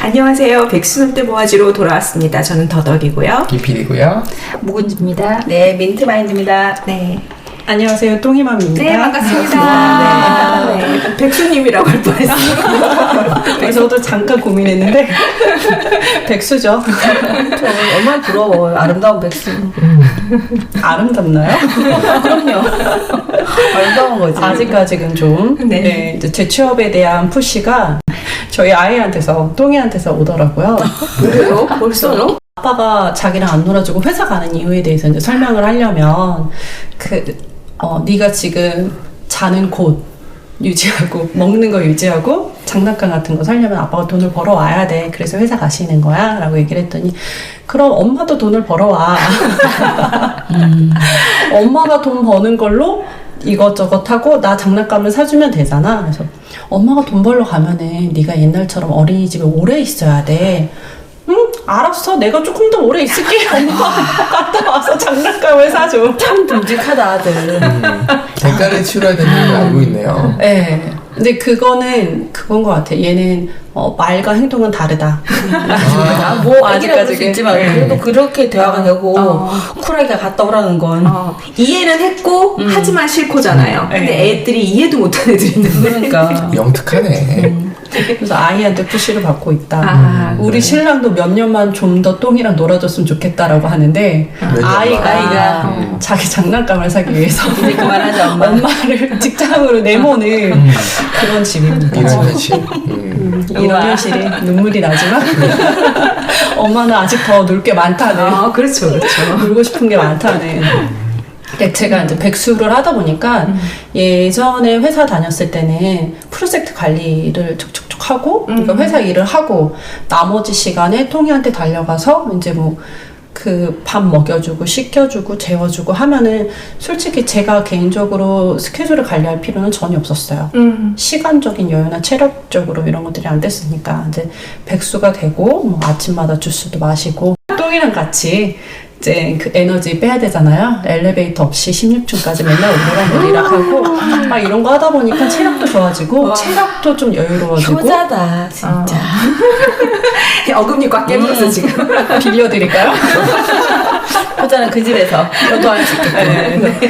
안녕하세요. 백수노트 모아지로 돌아왔습니다. 저는 더덕이고요. 기필이고요. 묵은지입니다. 네, 민트마인드입니다. 네. 안녕하세요. 똥이맘입니다. 네, 반갑습니다. 네. 백수님이라고 할 뻔했어요. 저도 잠깐 고민했는데 백수죠. 저 얼마나 부러워요. 아름다운 백수. 아름답나요? 그럼요. 아름다운 거지. 아직까지는 좀. 네. 네, 이제 제 취업에 대한 푸시가 저희 아이한테서 똥이한테서 오더라고요. 그래요? 벌써요? 아빠가 자기랑 안 놀아주고 회사 가는 이유에 대해서 이제 설명을 하려면 네가 지금 자는 곳 유지하고 먹는 거 유지하고 장난감 같은 거 사려면 아빠가 돈을 벌어와야 돼. 그래서 회사 가시는 거야? 라고 얘기를 했더니 그럼 엄마도 돈을 벌어와. 엄마가 돈 버는 걸로 이것저것 하고 나 장난감을 사주면 되잖아. 그래서 엄마가 돈 벌러 가면은 네가 옛날처럼 어린이집에 오래 있어야 돼. 응? 알았어. 내가 조금 더 오래 있을게. 엄마가 갔다 와서 장난감을 사줘. 참 듬직하다, 아들. 대가를 치러야 되는 걸 알고 있네요. 네. 근데 그건 것 같아. 얘는 말과 행동은 다르다. 뭐, 아직까지 아직까지는. 그럴 수 있지만, 그래도 그렇게 대화가 되고, 쿨하게 갔다 오라는 건. 이해는 했고 하지만 싫고잖아요. 근데 애들이 이해도 못한 애들이 있는데. 그러니까. 영특하네. 그래서 아이한테 푸시를 받고 있다. 우리 신랑도 몇 년만 좀 더 똥이랑 놀아줬으면 좋겠다라고 하는데 아이가 자기 장난감을 사기 위해서 이제 그만하자, 엄마. 엄마를 직장으로 내모는 그런 집입니다. 이런 현실. 이런 현실이 눈물이 나지만 엄마는 아직 더 놀 게 많다는. 그렇죠, 그렇죠. 놀고 싶은 게 많다는. 근데 제가 이제 백수를 하다 보니까 예전에 회사 다녔을 때는 프로젝트 관리를 촉촉촉 하고 그러니까 회사 일을 하고 나머지 시간에 통이한테 달려가서 이제 뭐 그 밥 먹여주고 씻겨주고 재워주고 하면은 솔직히 제가 개인적으로 스케줄을 관리할 필요는 전혀 없었어요. 시간적인 여유나 체력적으로 이런 것들이 안 됐으니까 이제 백수가 되고 뭐 아침마다 주스도 마시고 똥이랑 같이 이제 그 에너지 빼야 되잖아요. 엘리베이터 없이 16층까지 맨날 오르락내리락하고 막 이런 거 하다 보니까 체력도 좋아지고 체력도 좀 여유로워지고. 효자다, 진짜. 어금니 꽉 깨물었어, 지금. 빌려드릴까요? 효자는 그 집에서 효도할 수 있겠고. 네.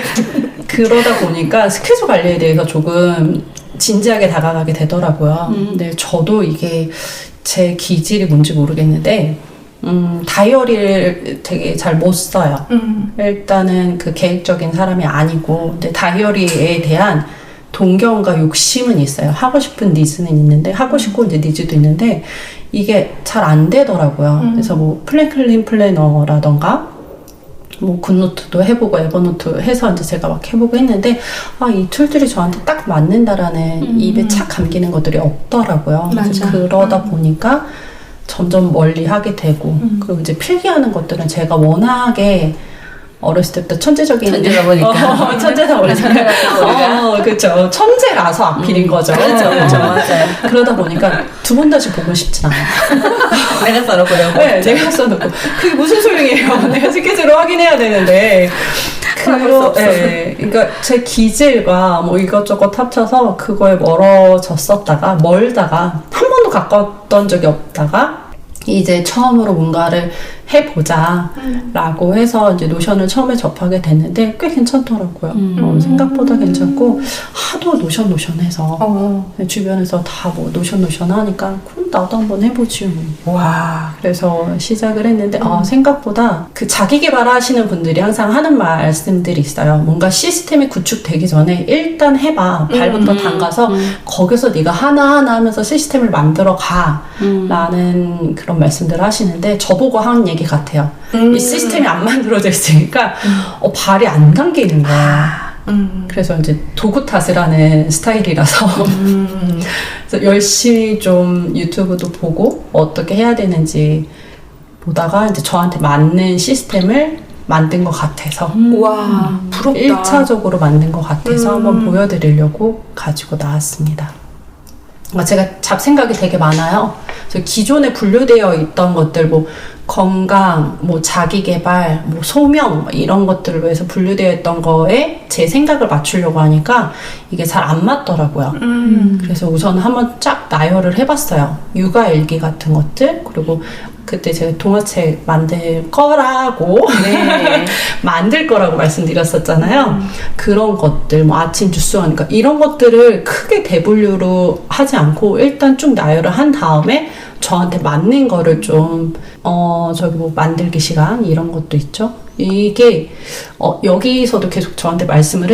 그러다 보니까 스케줄 관리에 대해서 조금 진지하게 다가가게 되더라고요. 근데 저도 이게 제 기질이 뭔지 모르겠는데 다이어리를 되게 잘 못 써요. 일단은 그 계획적인 사람이 아니고, 근데 다이어리에 대한 동경과 욕심은 있어요. 하고 싶은 니즈는 있는데, 하고 싶고 이제 니즈도 있는데, 이게 잘 안 되더라고요. 그래서 뭐, 플랭클린 플래너라던가, 뭐, 굿노트도 해보고, 에버노트 해서 이제 제가 막 해보고 했는데, 이 툴들이 저한테 딱 맞는다라는 입에 착 감기는 것들이 없더라고요. 그래서 그러다 보니까, 점점 멀리 하게 되고 그리고 이제 필기하는 것들은 제가 워낙에 어렸을 때부터 천재다 보니까. 천재다 보니까 그렇죠. 천재라서 앞필인 거죠. 그렇죠, 맞아요. 그러다 보니까 두 번 다시 보고 싶진 않아요. 내가 써놓고요. 네, 내가 써놓고 그게 무슨 소용이에요. 내가 스케줄을 확인해야 되는데 그러니까 제 기질과 뭐 이것저것 합쳐서 그거에 멀다가 한 번도 가까웠던 적이 없다가 이제 처음으로 뭔가를 해보자 라고 해서 이제 노션을 처음에 접하게 됐는데 꽤 괜찮더라고요. 생각보다 괜찮고 하도 노션 해서 주변에서 다 뭐 노션 하니까 그럼 나도 한번 해보지 뭐. 와. 그래서 시작을 했는데 생각보다 그 자기 개발하시는 분들이 항상 하는 말씀들이 있어요. 뭔가 시스템이 구축되기 전에 일단 해봐. 발부터 담가서 거기서 네가 하나하나 하면서 시스템을 만들어 가 라는 그런 말씀들을 하시는데 저보고 한 얘기 같아요. 이 시스템이 안 만들어져 있으니까 발이 안 당기는 거야. 그래서 이제 도구 탓을 하는 스타일이라서 그래서 열심히 좀 유튜브도 보고 어떻게 해야 되는지 보다가 이제 저한테 맞는 시스템을 만든 것 같아서 와, 부럽다. 1차적으로 만든 것 같아서 한번 보여드리려고 가지고 나왔습니다. 제가 잡생각이 되게 많아요. 기존에 분류되어 있던 것들, 뭐 건강, 뭐 자기개발, 뭐 소명 뭐 이런 것들을 위해서 분류되어 있던 거에 제 생각을 맞추려고 하니까 이게 잘 안 맞더라고요. 그래서 우선 한번 쫙 나열을 해봤어요. 육아일기 같은 것들, 그리고 그때 제가 동화책 만들 거라고 만들 거라고 말씀드렸었잖아요. 그런 것들, 뭐 아침 뉴스원, 그러니까 이런 것들을 크게 대분류로 하지 않고 일단 쭉 나열을 한 다음에 저한테 맞는 거를 좀 저기 뭐 만들기 시간 이런 것도 있죠. 이게 여기서도 계속 저한테 말씀을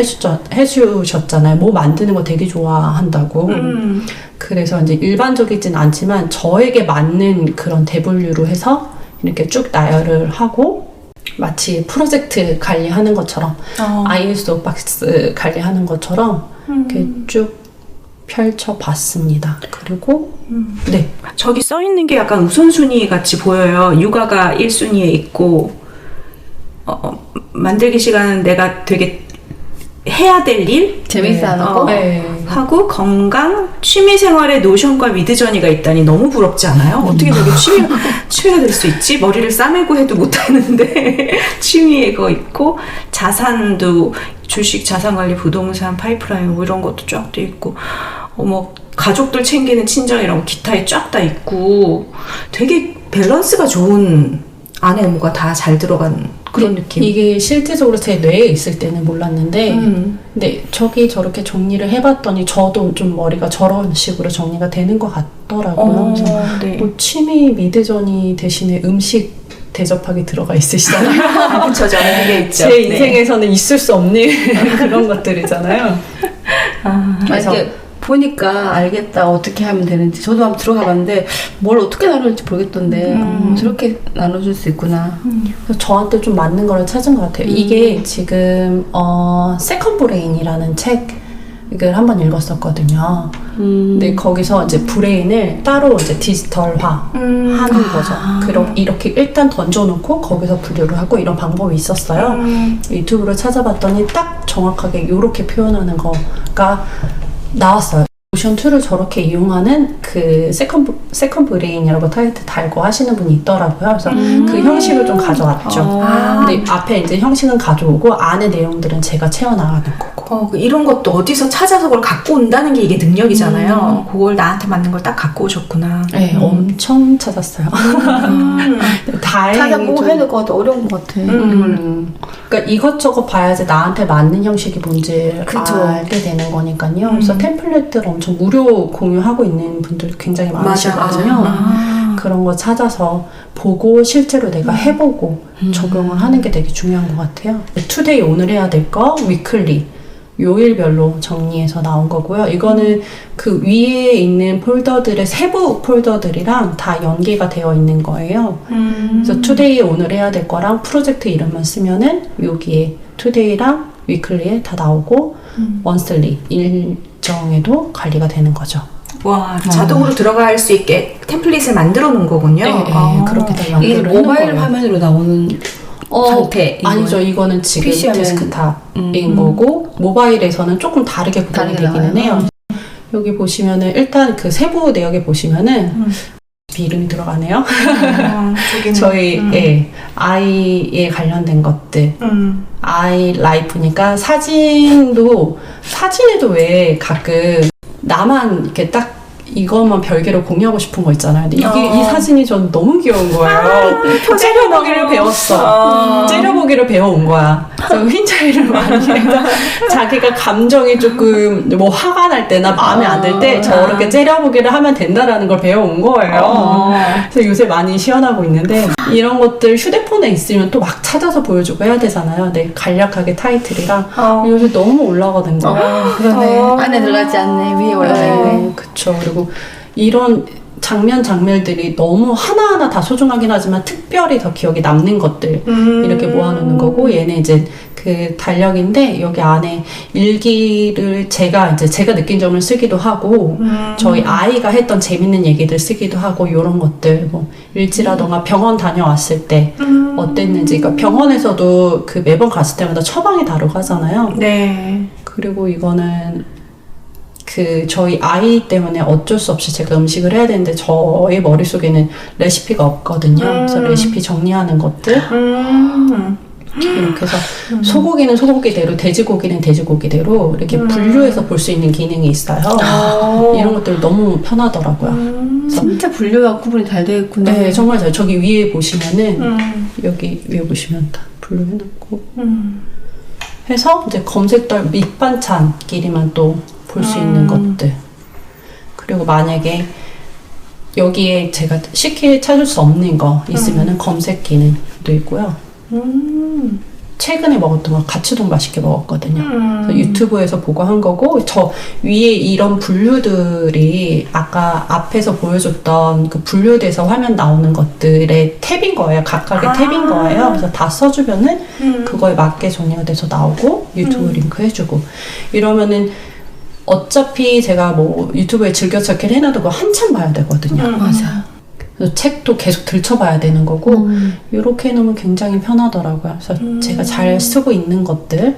해주셨잖아요. 뭐 만드는 거 되게 좋아한다고. 그래서 이제 일반적이진 않지만 저에게 맞는 그런 대분류로 해서 이렇게 쭉 나열을 하고 마치 프로젝트 관리하는 것처럼 ISO 박스 관리하는 것처럼 이렇게 쭉 펼쳐봤습니다. 그리고 네. 저기 써 있는 게 약간 우선순위 같이 보여요. 육아가 1순위에 있고 만들기 시간은 내가 되게 해야 될 일 재밌어 하는 거? 하고 건강, 취미생활에 노션과 미드저니가 있다니 너무 부럽지 않아요? 어떻게 저게 취미가 될 수 있지? 머리를 싸매고 해도 못하는데 취미가 있고 자산도 주식, 자산관리, 부동산, 파이프라인 뭐 이런 것도 쫙 돼 있고 뭐 가족들 챙기는 친정 이런 거 기타에 쫙 다 있고 되게 밸런스가 좋은 안에 뭐가 다 잘 들어간 그런 느낌. 이게 실제적으로 제 뇌에 있을 때는 몰랐는데 근데 저기 저렇게 정리를 해봤더니 저도 좀 머리가 저런 식으로 정리가 되는 것 같더라고요. 그래서 네. 뭐 취미 미드저니 대신에 음식 대접하기 들어가 있으시잖아요. 그쵸, 저는 그게 있죠. 제 인생에서는 있을 수 없는 그런 것들이잖아요. 그래서 이렇게 보니까 알겠다. 어떻게 하면 되는지. 저도 한번 들어가 봤는데 뭘 어떻게 나눌지 모르겠던데 저렇게 나눠줄 수 있구나. 그래서 저한테 좀 맞는 거를 찾은 것 같아요. 이게 지금 세컨 브레인이라는 책을 한번 읽었었거든요. 근데 거기서 이제 브레인을 따로 이제 디지털화 하는 거죠. 그럼 이렇게 일단 던져놓고 거기서 분류를 하고 이런 방법이 있었어요. 유튜브를 찾아봤더니 딱 정확하게 이렇게 표현하는 거가 나왔어요. 노션 2를 저렇게 이용하는 그 세컨 브레인이라고 타이틀 달고 하시는 분이 있더라고요. 그래서 그 형식을 좀 가져왔죠. 근데 앞에 이제 형식은 가져오고 안에 내용들은 제가 채워나가는 거고. 이런 것도 어디서 찾아서 그걸 갖고 온다는 게 이게 능력이잖아요. 그걸 나한테 맞는 걸 딱 갖고 오셨구나. 네, 엄청 찾았어요. 다행히 찾아보고 좀- 해야 될 것 같아. 어려운 것 같아. 그러니까 이것저것 봐야지 나한테 맞는 형식이 뭔지 그쵸. 알게 되는 거니까요. 그래서 템플릿들 엄청 무료 공유하고 있는 분들 굉장히 많으시거든요. 그런 거 찾아서 보고 실제로 내가 해보고 적용을 하는 게 되게 중요한 것 같아요. 투데이 오늘 해야 될 거, 위클리 요일별로 정리해서 나온 거고요. 이거는 그 위에 있는 폴더들의 세부 폴더들이랑 다 연계가 되어 있는 거예요. 그래서 투데이 오늘 해야 될 거랑 프로젝트 이름만 쓰면은 여기에 투데이랑 위클리에 다 나오고 먼슬리 일정에도 관리가 되는 거죠. 와, 자동으로 들어갈 수 있게 템플릿을 만들어 놓은 거군요. 네, 그렇게 다 이게 연결을 해놓은 모바일 거예요. 화면으로 나오는 상태. 아니죠. 이거는 지금 PC 화면. 데스크탑인 거고 모바일에서는 조금 다르게 구성이 다르게 되기는 나와요? 해요. 여기 보시면은 일단 그 세부 내역에 보시면은 이름이 들어가네요. 저희 아이에 관련된 것들 아이 라이프니까 사진에도 왜 가끔 나만 이렇게 딱 이것만 별개로 공유하고 싶은 거 있잖아요. 근데 이게 이 사진이 전 너무 귀여운 거예요. 째려보기를 배웠어. 째려보기를 배워온 거야. 그래서 흰자리를 많이 해서 자기가 감정이 조금 뭐 화가 날 때나 마음에 안 들 때 저렇게 째려보기를 하면 된다라는 걸 배워온 거예요. 그래서 요새 많이 시연하고 있는데 이런 것들 휴대폰에 있으면 또 막 찾아서 보여주고 해야 되잖아요. 네, 간략하게 타이틀이랑 요새 너무 올라가 된 거예요. 그러네. 안에 들어가지 않네. 위에 올라가 있네. 그쵸. 그리고 이런 장면들이 너무 하나하나 다 소중하긴 하지만 특별히 더 기억에 남는 것들 이렇게 모아놓는 거고 얘는 이제 그 달력인데 여기 안에 일기를 제가 느낀 점을 쓰기도 하고 저희 아이가 했던 재밌는 얘기들 쓰기도 하고 이런 것들 뭐 일지라던가 병원 다녀왔을 때 어땠는지 그러니까 병원에서도 그 매번 갔을 때마다 처방이 다르고 하잖아요. 네. 그리고 이거는 저희 아이 때문에 어쩔 수 없이 제가 음식을 해야 되는데 저의 머릿속에는 레시피가 없거든요. 그래서 레시피 정리하는 것들 이렇게 해서 소고기는 소고기대로, 돼지고기는 돼지고기대로 이렇게 분류해서 볼 수 있는 기능이 있어요. 이런 것들이 너무 편하더라고요. 진짜 분류가 구분이 잘 되어 있구나. 네, 정말 잘. 저기 위에 보시면은 여기 위에 보시면 다 분류해놓고 해서 이제 검색들 밑반찬끼리만 또 볼 수 있는 것들. 그리고 만약에 여기에 제가 쉽게 찾을 수 없는 거 있으면은 검색 기능도 있고요. 최근에 먹었던 거 가츠동 맛있게 먹었거든요. 그래서 유튜브에서 보고 한 거고, 저 위에 이런 분류들이 아까 앞에서 보여줬던 그 분류돼서 화면 나오는 것들의 탭인 거예요. 각각의 탭인 거예요. 그래서 다 써주면은 그거에 맞게 정리가 돼서 나오고 유튜브 링크 해주고 이러면은 어차피 제가 뭐 유튜브에 즐겨찾기를 해놔도 한참 봐야 되거든요. 맞아. 그래서 책도 계속 들춰봐야 되는 거고 이렇게 해놓으면 굉장히 편하더라고요. 그래서 제가 잘 쓰고 있는 것들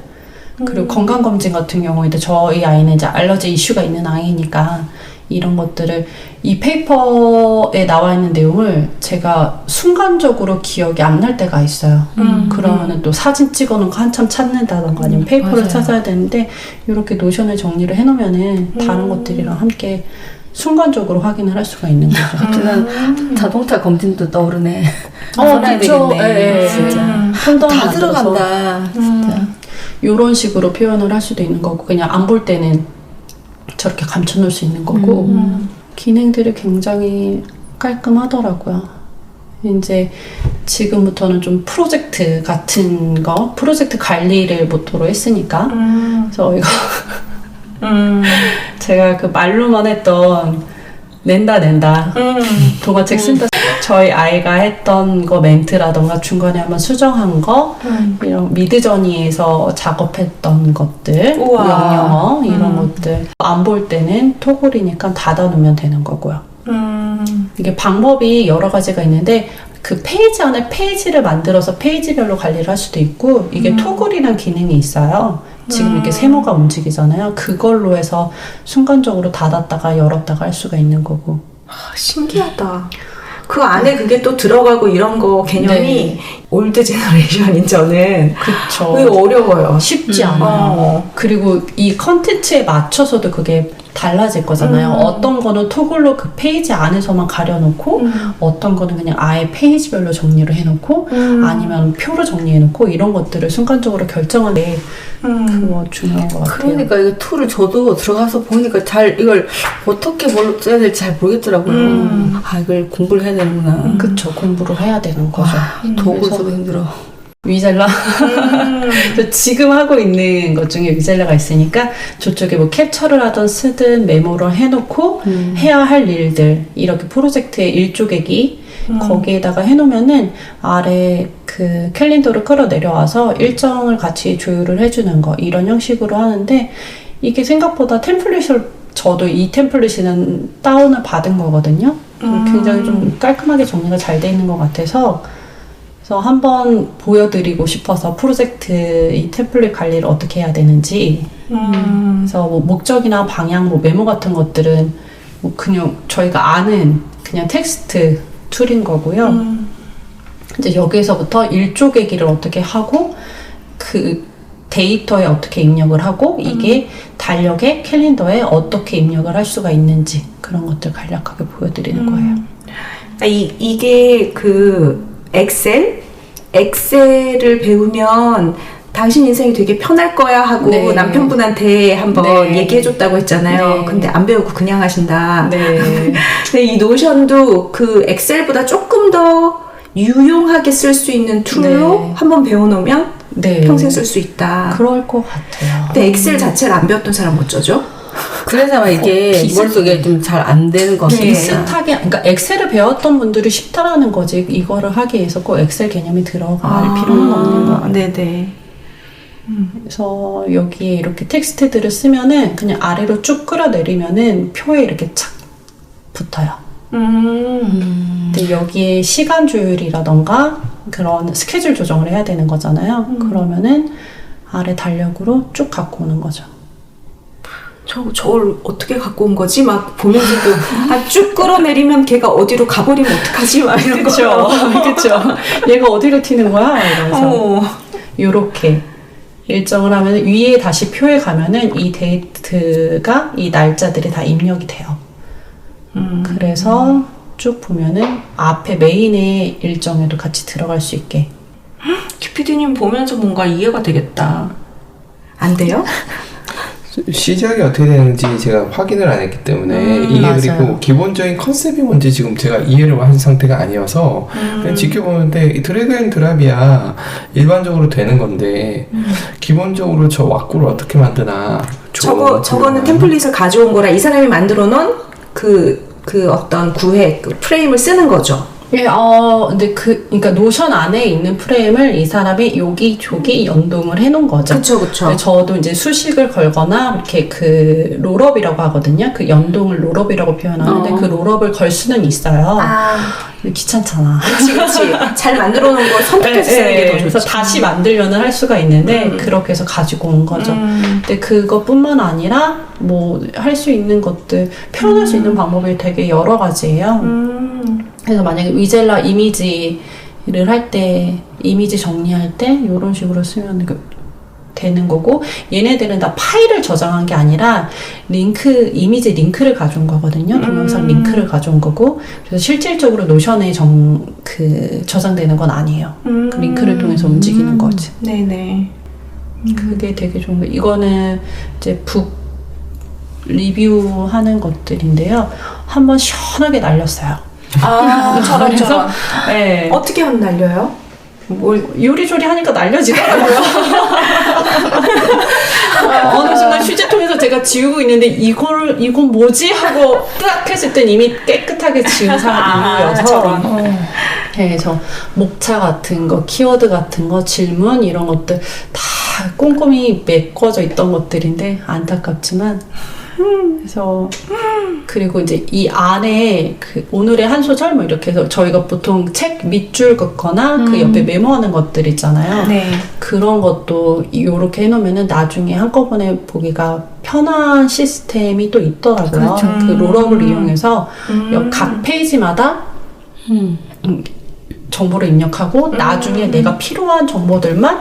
그리고 건강검진 같은 경우에도 저희 아이는 이제 알러지 이슈가 있는 아이니까 이런 것들을 이 페이퍼에 나와 있는 내용을 제가 순간적으로 기억이 안 날 때가 있어요. 그러면은 또 사진 찍어놓은 거 한참 찾는다던가 아니면 페이퍼를 맞아요. 찾아야 되는데 이렇게 노션을 정리를 해놓으면은 다른 것들이랑 함께 순간적으로 확인을 할 수가 있는 거죠. 저는 자동차 검진도 떠오르네. 그쵸. 예, 진짜. 한동 다 들어간다. 진짜. 이런 식으로 표현을 할 수도 있는 거고 그냥 안 볼 때는 저렇게 감춰놓을 수 있는 거고 기능들이 굉장히 깔끔하더라고요. 이제 지금부터는 좀 프로젝트 같은 거, 프로젝트 관리를 모토로 했으니까 그래서 이거 제가 그 말로만 했던 낸다 동화책 쓴다 저희 아이가 했던 거 멘트라던가 중간에 한번 수정한 거 이런 미드저니에서 작업했던 것들 우와. 영영어 이런 것들 안 볼 때는 토글이니까 닫아놓으면 되는 거고요. 이게 방법이 여러 가지가 있는데 그 페이지 안에 페이지를 만들어서 페이지별로 관리를 할 수도 있고 이게 토글이라는 기능이 있어요. 지금 이렇게 세모가 움직이잖아요. 그걸로 해서 순간적으로 닫았다가 열었다가 할 수가 있는 거고. 신기하다. 그 안에 그게 또 들어가고 이런 거 개념이 네. 올드 제너레이션인 저는 그쵸. 그게 어려워요. 쉽지 않아요. 그리고 이 컨텐츠에 맞춰서도 그게 달라질 거잖아요. 어떤 거는 토글로 그 페이지 안에서만 가려놓고 어떤 거는 그냥 아예 페이지별로 정리를 해놓고 아니면 표로 정리해놓고 이런 것들을 순간적으로 결정하는 그거 중요한 것 같아요. 그러니까 이거 툴을 저도 들어가서 보니까 잘 이걸 어떻게 뭘 써야 될지 잘 모르겠더라고요. 아 이걸 공부를 해야 되는구나. 그쵸. 공부를 해야 되는 거죠. 도구 써도 힘들어. 위젤라 지금 하고 있는 것 중에 위젤라가 있으니까 저쪽에 뭐 캡처를 하던 쓰든 메모를 해놓고 해야 할 일들 이렇게 프로젝트의 일조개기 거기에다가 해놓으면은 아래 그 캘린더를 끌어 내려와서 일정을 같이 조율을 해주는 거 이런 형식으로 하는데 이게 생각보다 템플릿을 저도 이 템플릿은 다운을 받은 거거든요. 굉장히 좀 깔끔하게 정리가 잘 돼 있는 것 같아서 그래서 한번 보여드리고 싶어서 프로젝트 이 템플릿 관리를 어떻게 해야 되는지 그래서 뭐 목적이나 방향, 뭐 메모 같은 것들은 뭐 그냥 저희가 아는 그냥 텍스트 툴인 거고요. 이제 여기에서부터 일조개기를 어떻게 하고 그 데이터에 어떻게 입력을 하고 이게 달력에 캘린더에 어떻게 입력을 할 수가 있는지 그런 것들 간략하게 보여드리는 거예요. 이게 그 엑셀을 배우면 당신 인생이 되게 편할 거야 하고 네. 남편분한테 한번 네. 얘기해줬다고 했잖아요. 네. 근데 안 배우고 그냥 하신다. 네. 근데 이 노션도 그 엑셀보다 조금 더 유용하게 쓸 수 있는 툴로 네. 한번 배워놓으면 네. 평생 쓸 수 있다. 그럴 것 같아요. 근데 엑셀 자체를 안 배웠던 사람 어쩌죠? 그래서 아마 이게 비슷- 머릿속에 좀 잘 안 되는 것 같아요. 비슷하게, 그러니까 엑셀을 배웠던 분들이 쉽다라는 거지 이거를 하기 위해서 꼭 엑셀 개념이 들어갈 필요는 없는 것 같아요. 네네. 그래서 여기에 이렇게 텍스트들을 쓰면은 그냥 아래로 쭉 끌어내리면은 표에 이렇게 착 붙어요. 근데 여기에 시간 조율이라던가 그런 스케줄 조정을 해야 되는 거잖아요. 그러면은 아래 달력으로 쭉 갖고 오는 거죠. 저걸 어떻게 갖고 온 거지? 막 보면서도 쭉 끌어내리면 걔가 어디로 가버리면 어떡하지? 막 이런 그쵸. 거. 그쵸. 얘가 어디로 튀는 거야? 이러면서. 요렇게 일정을 하면 위에 다시 표에 가면은 이 데이트가 이 날짜들이 다 입력이 돼요. 그래서 쭉 보면은 앞에 메인의 일정에도 같이 들어갈 수 있게. 큐피디님 보면서 뭔가 이해가 되겠다. 안 돼요? 시작이 어떻게 되는지 제가 확인을 안 했기 때문에 이게 맞아요. 그리고 기본적인 컨셉이 뭔지 지금 제가 이해를 한 상태가 아니어서 그냥 지켜보는데 이 드래그 앤 드랍이야 일반적으로 되는 건데 기본적으로 저 왁구를 어떻게 만드나 저거는 템플릿을 가져온 거라 이 사람이 만들어 놓은 그 어떤 구획, 그 프레임을 쓰는 거죠. 예, 근데 그러니까 노션 안에 있는 프레임을 이 사람이 여기 저기 연동을 해놓은 거죠. 그쵸. 근데 저도 이제 수식을 걸거나 이렇게 그 롤업이라고 하거든요. 그 연동을 롤업이라고 표현하는데 그 롤업을 걸 수는 있어요. 근데 귀찮잖아. 그치. 잘 만들어 놓은 걸 선택해서 쓰는 게 더 좋죠. 그래서 다시 만들려는 할 수가 있는데 그렇게 해서 가지고 온 거죠. 근데 그것뿐만 아니라 뭐 할 수 있는 것들 표현할 수 있는 방법이 되게 여러 가지예요. 그래서 만약에 위젤라 이미지를 할 때 이미지 정리할 때 이런 식으로 쓰면 되는 거고 얘네들은 다 파일을 저장한 게 아니라 이미지 링크를 가져온 거거든요. 동영상 링크를 가져온 거고 그래서 실질적으로 노션에 저장되는 건 아니에요. 그 링크를 통해서 움직이는 거지. 네네. 그게 되게 좋은 거. 이거는 이제 북 리뷰하는 것들인데요. 한번 시원하게 날렸어요. 저런. 네. 어떻게 하면 날려요? 뭘 요리조리 하니까 날려지더라고요. 어느 순간 휴지통에서 제가 지우고 있는데 이건 뭐지? 하고 딱 했을 땐 이미 깨끗하게 지운 상황이어서 저런. 네, 그래서 목차 같은 거, 키워드 같은 거, 질문 이런 것들 다 꼼꼼히 메꿔져 있던 것들인데 안타깝지만 그래서 그리고 이제 이 안에 오늘의 한 소절 뭐 이렇게 해서 저희가 보통 책 밑줄 긋거나 그 옆에 메모하는 것들 있잖아요. 네. 그런 것도 이렇게 해놓으면은 나중에 한꺼번에 보기가 편한 시스템이 또 있더라고요. 그렇죠. 그 롤업을 이용해서 각 페이지마다 정보를 입력하고 나중에 내가 필요한 정보들만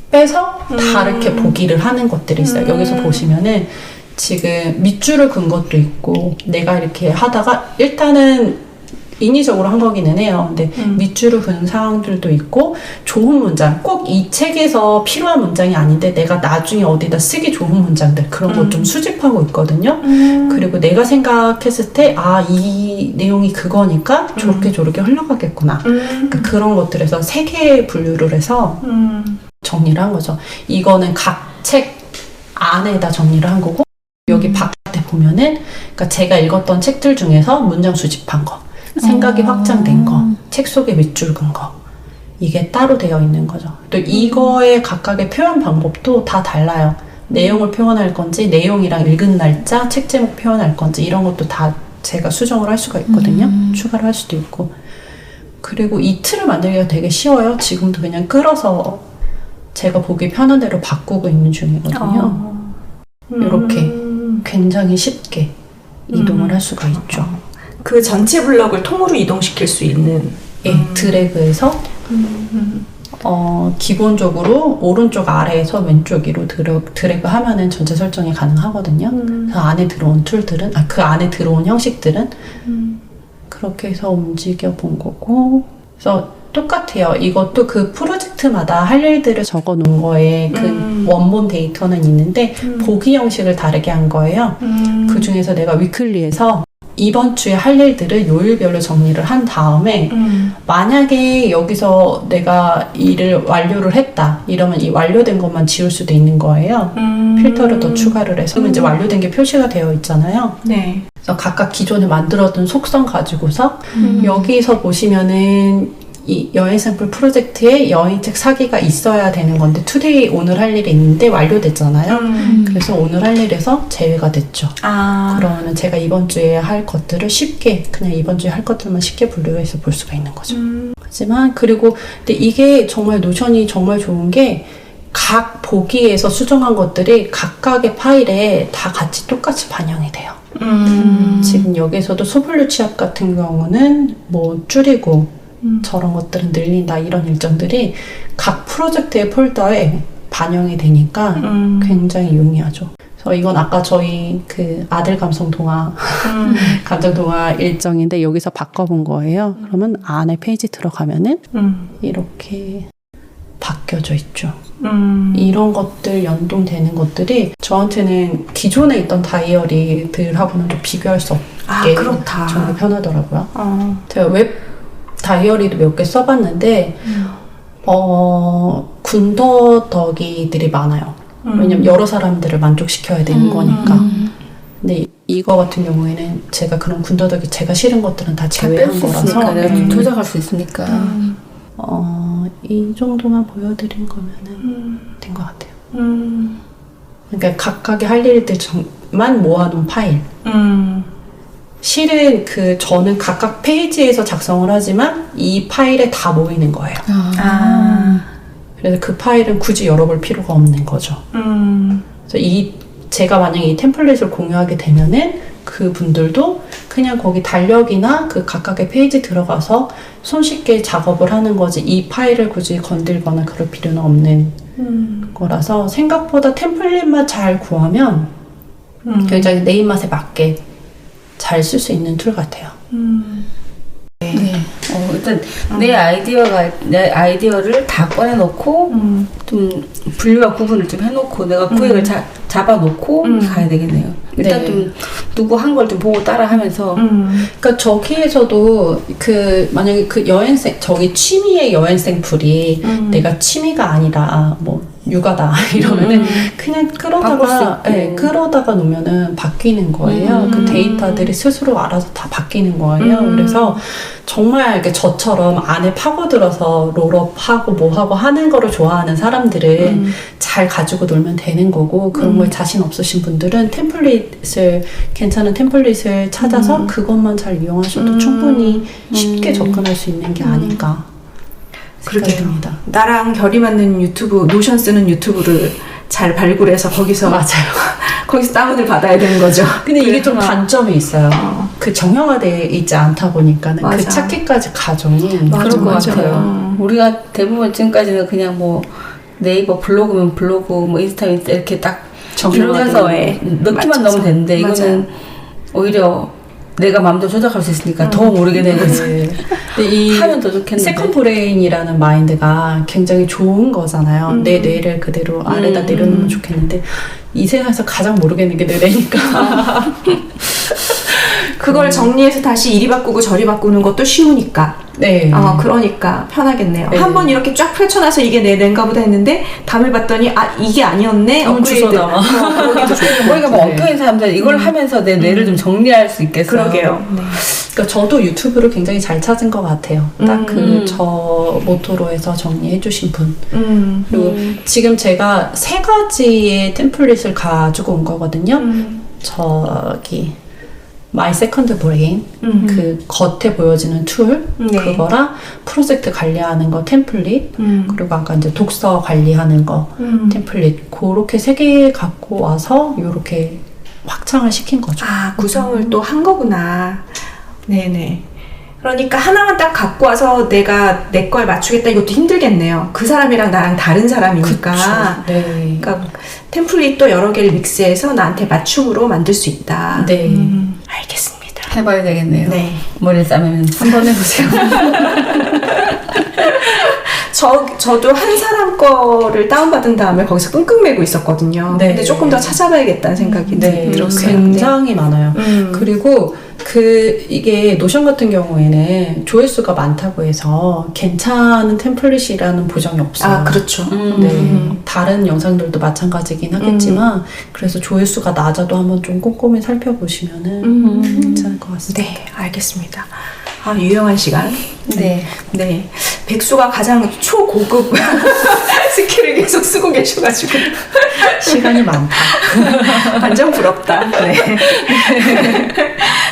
빼서 다 이렇게 보기를 하는 것들이 있어요. 여기서 보시면은 지금 밑줄을 긋은 것도 있고 내가 이렇게 하다가 일단은 인위적으로 한 거기는 해요. 근데 밑줄을 긋은 상황들도 있고 좋은 문장, 꼭 이 책에서 필요한 문장이 아닌데 내가 나중에 어디다 쓰기 좋은 문장들 그런 거 좀 수집하고 있거든요. 그리고 내가 생각했을 때 이 내용이 그거니까 저렇게 흘러가겠구나. 그러니까 그런 것들에서 3개의 분류를 해서 정리를 한 거죠. 이거는 각 책 안에다 정리를 한 거고 여기 바깥에 보면은 그러니까 제가 읽었던 책들 중에서 문장 수집한 거, 생각이 확장된 거, 책 속에 밑줄 긋은 거 이게 따로 되어 있는 거죠. 또 이거의 각각의 표현 방법도 다 달라요. 내용을 표현할 건지 내용이랑 읽은 날짜, 책 제목 표현할 건지 이런 것도 다 제가 수정을 할 수가 있거든요. 추가를 할 수도 있고 그리고 이 틀을 만들기가 되게 쉬워요. 지금도 그냥 끌어서 제가 보기 편한 대로 바꾸고 있는 중이거든요. 이렇게 굉장히 쉽게 이동을 할 수가 있죠. 그 전체 블럭을 통으로 이동시킬 수 있는. 예, 드래그해서 기본적으로 오른쪽 아래에서 왼쪽 위로 드래그 하면은 전체 설정이 가능하거든요. 그 안에 들어온 툴들은, 그 안에 들어온 형식들은 그렇게 해서 움직여 본 거고. 그래서 똑같아요. 이것도 그 프로젝트마다 할 일들을 적어 놓은 거에 그 원본 데이터는 있는데 보기 형식을 다르게 한 거예요. 그 중에서 내가 위클리에서 이번 주에 할 일들을 요일별로 정리를 한 다음에 만약에 여기서 내가 일을 완료를 했다 이러면 이 완료된 것만 지울 수도 있는 거예요. 필터를 더 추가를 해서 그러면 이제 완료된 게 표시가 되어 있잖아요. 네. 그래서 각각 기존에 만들었던 속성 가지고서 여기서 보시면은 이 여행 샘플 프로젝트에 여행책 사기가 있어야 되는 건데 투데이 오늘 할 일이 있는데 완료됐잖아요. 그래서 오늘 할 일에서 제외가 됐죠. 그러면 제가 이번 주에 할 것들을 쉽게 그냥 이번 주에 할 것들만 쉽게 분류해서 볼 수가 있는 거죠. 하지만 그리고 근데 이게 정말 노션이 정말 좋은 게 각 보기에서 수정한 것들이 각각의 파일에 다 같이 똑같이 반영이 돼요. 지금 여기서도 소블류 취합 같은 경우는 뭐 줄이고 저런 것들은 늘린다 이런 일정들이 각 프로젝트의 폴더에 반영이 되니까 굉장히 용이하죠. 그래서 이건 아까 저희 그 아들 감성 동화 감정 동화 일정인데 여기서 바꿔본 거예요. 그러면 안에 페이지 들어가면은 이렇게 바뀌어져 있죠. 이런 것들 연동되는 것들이 저한테는 기존에 있던 다이어리들하고는 좀 비교할 수 없게 그렇다. 정말 편하더라고요. 제가 웹 다이어리도 몇 개 써봤는데 군더더기들이 많아요. 왜냐면 여러 사람들을 만족시켜야 되는 거니까. 근데 이거 같은 경우에는 제가 그런 군더더기 제가 싫은 것들은 다 제외한 거라서 내가 좀 조작할 수 있으니까. 이 정도만 보여드린 거면은 된 것 같아요. 그러니까 각각의 할 일들만 모아놓은 파일. 실은 저는 각각 페이지에서 작성을 하지만 이 파일에 다 모이는 거예요. 그래서 그 파일은 굳이 열어볼 필요가 없는 거죠. 그래서 제가 만약에 이 템플릿을 공유하게 되면은 그 분들도 그냥 거기 달력이나 그 각각의 페이지 들어가서 손쉽게 작업을 하는 거지 이 파일을 굳이 건들거나 그럴 필요는 없는 거라서 생각보다 템플릿만 잘 구하면 굉장히 내 입맛에 맞게 잘 쓸 수 있는 툴 같아요. 네. 일단 내 아이디어를 다 꺼내놓고 좀 분류와 구분을 좀 해놓고 내가 구획을 잡아놓고 가야 되겠네요. 일단 네. 좀 누구 한 걸 좀 보고 따라하면서 그러니까 저기에서도 만약에 저기 취미의 여행생 풀이 내가 취미가 아니라 뭐 육아다 이러면은 그냥 바꿀 수 있고. 끌어다가 놓으면은 바뀌는 거예요. 그 데이터들이 스스로 알아서 다 바뀌는 거예요. 그래서 정말 이렇게 저처럼 안에 파고들어서 롤업하고 뭐하고 하는 거를 좋아하는 사람들은 잘 가지고 놀면 되는 거고 그런 거에 자신 없으신 분들은 괜찮은 템플릿을 찾아서 그것만 잘 이용하셔도 충분히 쉽게 접근할 수 있는 게 아닌가 생각됩니다. 나랑 결이 맞는 유튜브, 노션 쓰는 유튜브를 잘 발굴해서 거기서 거기서 다운을 받아야 되는 거죠. 근데 이게 좀 단점이 있어요. 그 정형화되어 있지 않다 보니까는 그 맞아. 찾기까지 과정이 맞아, 그럴 것 맞아. 같아요. 우리가 대부분 지금까지는 그냥 뭐 네이버 블로그면 블로그, 뭐 인스타 이렇게 딱 들어가서 넣기만 맞춰서. 넣으면 되는데 이거는 오히려 내가 마음대로 조작할 수 있으니까 더 모르게 되는 거지. 근데 이 하면 더 좋겠는데. 세컨 브레인이라는 마인드가 굉장히 좋은 거잖아요. 내 뇌를 그대로 아래다 내려놓으면 좋겠는데 이 세상에서 가장 모르겠는 게 내 뇌니까. 그걸 정리해서 다시 이리 바꾸고 저리 바꾸는 것도 쉬우니까. 네. 그러니까 편하겠네요. 네. 한번 이렇게 쫙 펼쳐놔서 이게 내 뇌인가 보다 했는데 다음에 봤더니 이게 아니었네. 주워 담아. 그러기도 좋고. 우리가 뭐 엉뚱한 사람들 이걸 하면서 내 뇌를 좀 정리할 수 있겠어. 그러게요. 네. 그러니까 저도 유튜브를 굉장히 잘 찾은 것 같아요. 딱 저 모토로 해서 정리해주신 분. 그리고 지금 제가 3가지의 템플릿을 가지고 온 거거든요. 저기 My Second Brain 그 겉에 보여지는 툴 네. 그거랑 프로젝트 관리하는 거 템플릿 그리고 아까 이제 독서 관리하는 거 템플릿 그렇게 3개 갖고 와서 이렇게 확장을 시킨 거죠. 구성을 또 한 거구나. 네네. 그러니까 하나만 딱 갖고 와서 내가 내 거에 맞추겠다 이것도 힘들겠네요. 그 사람이랑 나랑 다른 사람이니까. 네. 그러니까 템플릿도 여러 개를 믹스해서 나한테 맞춤으로 만들 수 있다. 네. 알겠습니다. 해봐야 되겠네요. 네. 머리를 싸매면 한번 해보세요. 저도 한 사람 거를 다운받은 다음에 거기서 끙끙매고 있었거든요. 네. 근데 조금 더 찾아봐야겠다는 생각이 들었어요. 굉장히 많아요. 그리고 이게 노션 같은 경우에는 조회수가 많다고 해서 괜찮은 템플릿이라는 보장이 없어요. 그렇죠. 네. 다른 영상들도 마찬가지긴 하겠지만 그래서 조회수가 낮아도 한번 좀 꼼꼼히 살펴보시면은 괜찮을 것 같습니다. 네, 알겠습니다. 유용한 시간. 네. 네. 백수가 가장 초고급 스킬을 계속 쓰고 계셔가지고. 시간이 많다. 완전 부럽다. 네.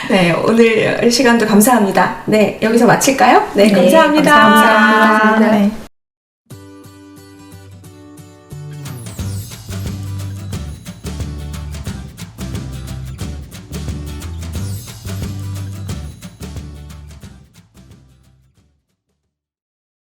네, 오늘 시간도 감사합니다. 네, 여기서 마칠까요? 네, 감사합니다. 감사합니다. 네.